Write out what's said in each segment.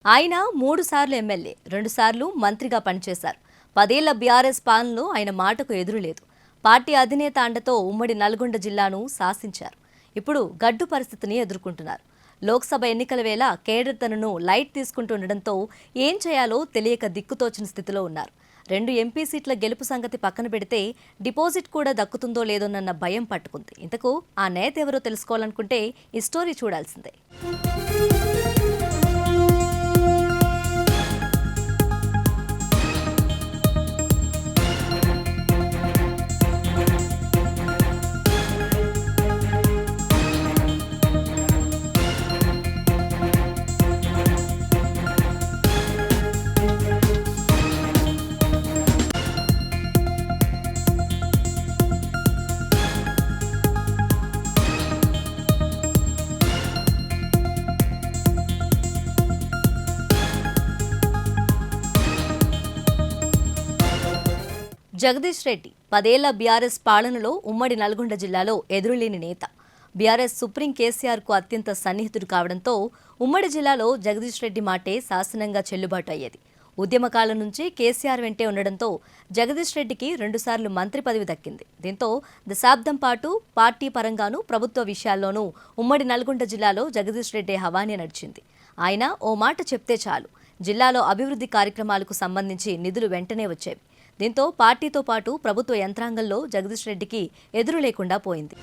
ఆయన 3 సార్లు ఎమ్మెల్యే, 2 సార్లు మంత్రిగా పనిచేశారు. 10 ఏళ్ల బీఆర్ఎస్ పాలనలో ఆయన మాటకు ఎదురులేదు. పార్టీ అధినేత అండతో ఉమ్మడి నల్గొండ జిల్లాను శాసించారు. ఇప్పుడు గడ్డు పరిస్థితిని ఎదుర్కొంటున్నారు. లోక్సభ ఎన్నికల వేళ కేడర్ తనను లైట్ తీసుకుంటుండటంతో ఏం చేయాలో తెలియక దిక్కుతోచిన స్థితిలో ఉన్నారు. 2 ఎంపీ సీట్ల గెలుపు సంగతి పక్కన పెడితే డిపాజిట్ కూడా దక్కుతుందో లేదోనన్న భయం పట్టుకుంది. ఇంతకు ఆ నేత ఎవరో తెలుసుకోవాలనుకుంటే ఈ స్టోరీ చూడాల్సిందే. జగదీష్ రెడ్డి 10 ఏళ్ల బీఆర్ఎస్ పాలనలో ఉమ్మడి నల్గొండ జిల్లాలో ఎదురులేని నేత. బీఆర్ఎస్ సుప్రీం కేసీఆర్కు అత్యంత సన్నిహితుడు కావడంతో ఉమ్మడి జిల్లాలో జగదీష్ రెడ్డి మాటే శాసనంగా చెల్లుబాటు అయ్యేది. ఉద్యమకాలం నుంచి కేసీఆర్ వెంటే ఉండడంతో జగదీష్ రెడ్డికి 2 సార్లు మంత్రి పదవి దక్కింది. దీంతో దశాబ్దం పాటు పార్టీ పరంగానూ ప్రభుత్వ విషయాల్లోనూ ఉమ్మడి నల్గొండ జిల్లాలో జగదీష్ రెడ్డి హవానే నడిచింది. ఆయన ఓ మాట చెప్తే చాలు, జిల్లాలో అభివృద్ధి కార్యక్రమాలకు సంబంధించి నిధులు వెంటనే వచ్చేవి. దీంతో పార్టీతో పాటు ప్రభుత్వ యంత్రాంగంలో జగదీష్ రెడ్డికి ఎదురు లేకుండా పోయింది.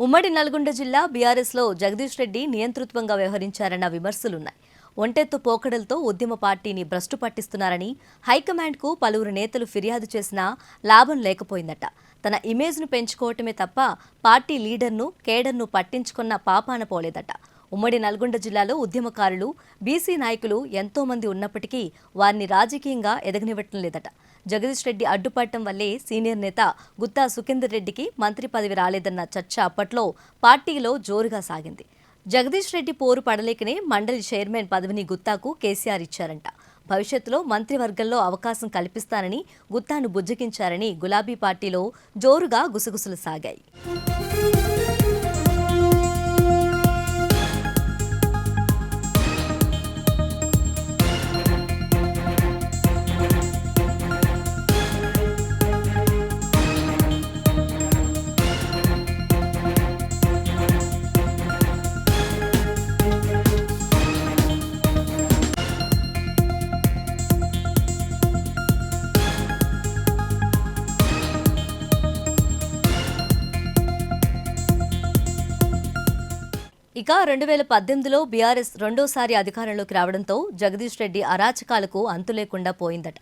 ఉమ్మడి నల్గొండ జిల్లా బీఆర్ఎస్లో జగదీష్ రెడ్డి నియంతృత్వంగా వ్యవహరించారన్న విమర్శలున్నాయి. ఒంటెత్తు పోకడలతో ఉద్యమ పార్టీని భ్రష్టు పట్టిస్తున్నారని హైకమాండ్కు పలువురు నేతలు ఫిర్యాదు చేసినా లాభం లేకపోయిందట. తన ఇమేజ్ను పెంచుకోవటమే తప్ప పార్టీ లీడర్ను, కేడర్ను పట్టించుకున్న పాపాన పోలేదట. ఉమ్మడి నల్గొండ జిల్లాలో ఉద్యమకారులు, బీసీ నాయకులు ఎంతో మంది ఉన్నప్పటికీ వారిని రాజకీయంగా ఎదగనివ్వటం లేదట. జగదీష్ రెడ్డి అడ్డుపడటం వల్లే సీనియర్ నేత గుత్తా సుఖేందర్ రెడ్డికి మంత్రి పదవి రాలేదన్న చర్చ అప్పట్లో పార్టీలో జోరుగా సాగింది. జగదీష్ రెడ్డి పోరు పడలేకనే మండలి చైర్మన్ పదవిని గుత్తాకు కేసీఆర్ ఇచ్చారంట. భవిష్యత్తులో మంత్రివర్గంలో అవకాశం కల్పిస్తానని గుత్తాను బుజ్జగించారని గులాబీ పార్టీలో జోరుగా గుసగుసలు సాగాయి. ఇక 2018లో బీఆర్ఎస్ రెండోసారి అధికారంలోకి రావడంతో జగదీష్ రెడ్డి అరాచకాలకు అంతులేకుండా పోయిందట.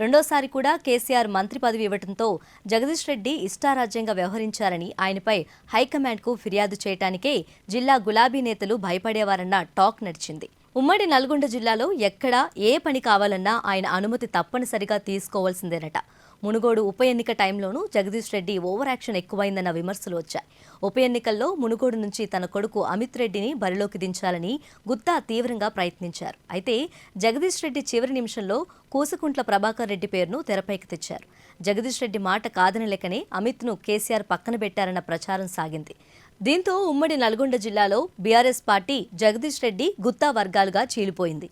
రెండోసారి కూడా కేసీఆర్ మంత్రి పదవి ఇవ్వడంతో జగదీష్ రెడ్డి ఇష్టారాజ్యంగా వ్యవహరించారని ఆయనపై హైకమాండ్కు ఫిర్యాదు చేయటానికే జిల్లా గులాబీ నేతలు భయపడేవారన్న టాక్ నడిచింది. ఉమ్మడి నల్గొండ జిల్లాలో ఎక్కడా ఏ పని కావాలన్నా ఆయన అనుమతి తప్పనిసరిగా తీసుకోవాల్సిందేనట. మునుగోడు ఉప ఎన్నిక టైంలోనూ జగదీష్ రెడ్డి ఓవర్ యాక్షన్ ఎక్కువైందన్న విమర్శలు వచ్చాయి. ఉప ఎన్నికల్లో మునుగోడు నుంచి తన కొడుకు అమిత్ రెడ్డిని బరిలోకి దించాలని గుత్తా తీవ్రంగా ప్రయత్నించారు. అయితే జగదీష్ రెడ్డి చివరి నిమిషంలో కూసుకుంట్ల ప్రభాకర్ రెడ్డి పేరును తెరపైకి తెచ్చారు. జగదీష్ రెడ్డి మాట కాదనలేకనే అమిత్ను కేసీఆర్ పక్కన పెట్టారన్న ప్రచారం సాగింది. దీంతో ఉమ్మడి నల్గొండ జిల్లాలో బీఆర్ఎస్ పార్టీ జగదీష్ రెడ్డి, గుత్తా వర్గాలుగా చీలిపోయింది.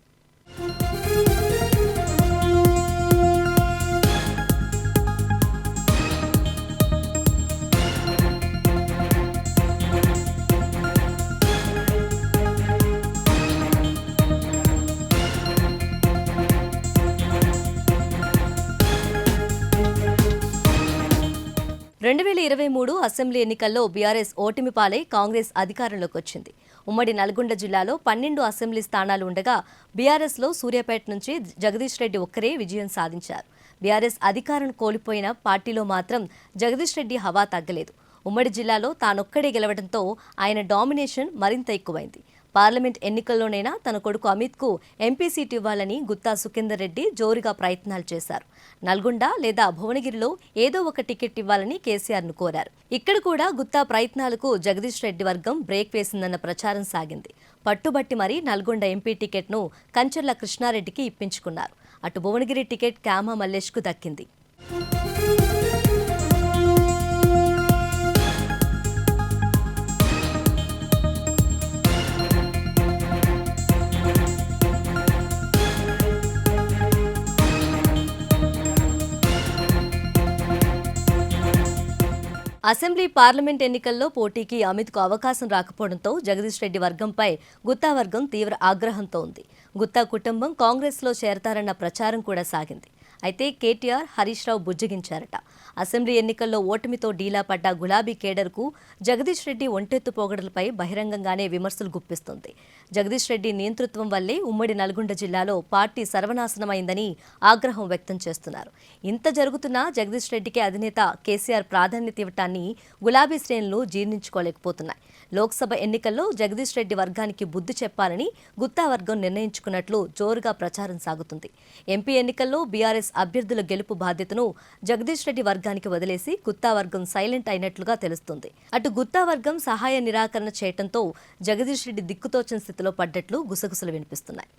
రెండు 2023 అసెంబ్లీ ఎన్నికల్లో బీఆర్ఎస్ ఓటమి పాలై కాంగ్రెస్ అధికారంలోకి వచ్చింది. ఉమ్మడి నల్గొండ జిల్లాలో 12 అసెంబ్లీ స్థానాలు ఉండగా బీఆర్ఎస్లో సూర్యాపేట నుంచి జగదీష్ రెడ్డి ఒక్కరే విజయం సాధించారు. బీఆర్ఎస్ అధికారం కోల్పోయిన పార్టీలో మాత్రం జగదీష్ రెడ్డి హవా తగ్గలేదు. ఉమ్మడి జిల్లాలో తానొక్కడే గెలవడంతో ఆయన డామినేషన్ మరింత ఎక్కువైంది. పార్లమెంట్ ఎన్నికల్లోనైనా తన కొడుకు అమిత్కు ఎంపీ సీటు ఇవ్వాలని గుత్తా సుఖేందర్ రెడ్డి జోరుగా ప్రయత్నాలు చేశారు. నల్గొండ లేదా భువనగిరిలో ఏదో ఒక టికెట్ ఇవ్వాలని కేసీఆర్ను కోరారు. ఇక్కడ కూడా గుత్తా ప్రయత్నాలకు జగదీష్ రెడ్డి వర్గం బ్రేక్ వేసిందన్న ప్రచారం సాగింది. పట్టుబట్టి మరీ నల్గొండ ఎంపీ టికెట్ను కంచర్ల కృష్ణారెడ్డికి ఇప్పించుకున్నారు. అటు భువనగిరి టికెట్ క్యామా మల్లేష్కు దక్కింది. అసెంబ్లీ పార్లమెంట్ ఎన్నికల్లో పోటీకి అమిత్కు అవకాశం రాకపోవడంతో జగదీష్ రెడ్డి వర్గంపై గుత్తా వర్గం తీవ్ర ఆగ్రహంతో ఉంది. గుత్తా కుటుంబం కాంగ్రెస్లో చేరతారన్న ప్రచారం కూడా సాగింది. అయితే కేటీఆర్, హరీష్ రావు బుజ్జగించారట. అసెంబ్లీ ఎన్నికల్లో ఓటమితో డీలా పడ్డ గులాబీ కేడర్కు జగదీష్ రెడ్డి ఒంటెత్తు పోగడలపై బహిరంగంగానే విమర్శలు గుప్పిస్తుంది. జగదీష్ రెడ్డి నియంతృత్వం వల్లే ఉమ్మడి నల్గొండ జిల్లాలో పార్టీ సర్వనాశనమైందని ఆగ్రహం వ్యక్తం చేస్తున్నారు. ఇంత జరుగుతున్నా జగదీష్ రెడ్డికి అధినేత కేసీఆర్ ప్రాధాన్యత ఇవ్వటాన్ని గులాబీ శ్రేణులు జీర్ణించుకోలేకపోతున్నాయి. లోక్సభ ఎన్నికల్లో జగదీష్ రెడ్డి వర్గానికి బుద్ధి చెప్పాలని గుత్తా వర్గం నిర్ణయించుకున్నట్లు జోరుగా ప్రచారం సాగుతుంది. ఎంపీ ఎన్నికల్లో బీఆర్ఎస్ అభ్యర్థుల గెలుపు బాధ్యతను జగదీష్ రెడ్డి వర్గానికి వదిలేసి గుత్తా వర్గం సైలెంట్ అయినట్లుగా తెలుస్తుంది. అటు గుత్తా వర్గం సహాయ నిరాకరణ చేయడంతో జగదీష్ రెడ్డి దిక్కుతోచని స్థితిలో పడ్డట్లు గుసగుసలు వినిపిస్తున్నాయి.